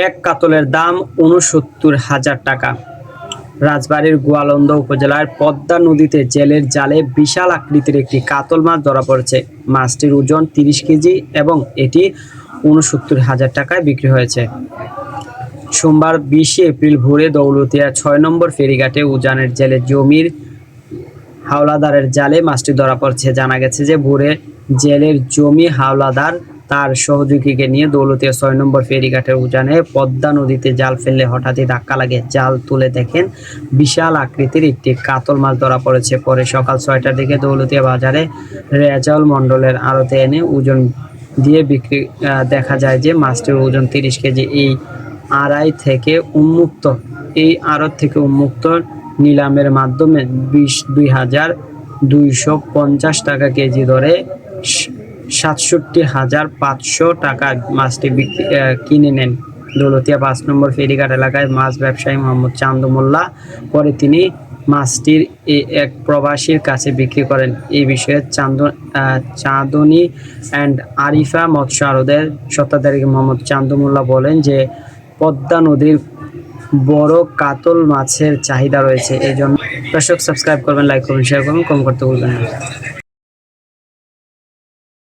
এক কাতলের দাম ৬৯,০০০ টাকা। রাজবাড়ীর গোয়ালন্দ উপজেলার পদ্মা নদীতে জেলের জালে বিশাল আকৃতির একটি কাতল মাছ ধরা পড়েছে। মাছটির ওজন ৩০ কেজি এবং এটি ৬৯,০০০ টাকায় বিক্রি হয়েছে। সোমবার ২০ এপ্রিল ভোরে দৌলতদিয়া ৬ নম্বর ফেরিঘাটে উজানের জেলে জমির হাওলাদারের জালে মাছটি ধরা পড়েছে। জানা গেছে যে ভোরে জেলের জমি হাওলাদার তার সহযোগীকে নিয়ে দৌলতদিয়া ৬ নম্বর ফেরিঘাটের উজানে পদ্মা নদীতে জাল ফেললে হঠাৎই ধাক্কা লাগে। জাল তুলে দেখেন বিশাল আকৃতির একটি কাতল মাছ ধরা পড়েছে। পরে সকাল ৬টার দিকে দৌলতদিয়া বাজারে রেজাউল মণ্ডলের আড়তে এনে ওজন দিয়ে বিক্রি দেখা যায় যে মাছটির ওজন ৩০ কেজি। এই আড়ত থেকে উন্মুক্ত নিলামের মাধ্যমে ২২,২৫০ টাকা কেজি দরে ৬৭,৫০০ টাকায় মাছটি কিনে নেন দৌলতদিয়া ৫ নম্বর ফেরিঘাট এলাকায় মাছ ব্যবসায়ী মোহাম্মদ চান্দু মোল্লা। পরে তিনি মাছটির এক প্রবাসীর কাছে বিক্রি করেন। এই বিষয়ে চাঁদনী অ্যান্ড আরিফা মৎস্য আড়তের স্বত্বাধিকারী মোহাম্মদ চান্দু মোল্লা বলেন যে পদ্মা নদীর বড় কাতল মাছের চাহিদা রয়েছে। এই জন্য দর্শক সাবস্ক্রাইব করবেন, লাইক করবেন, শেয়ার করবেন, কমেন্ট করতে ভুলবেন না।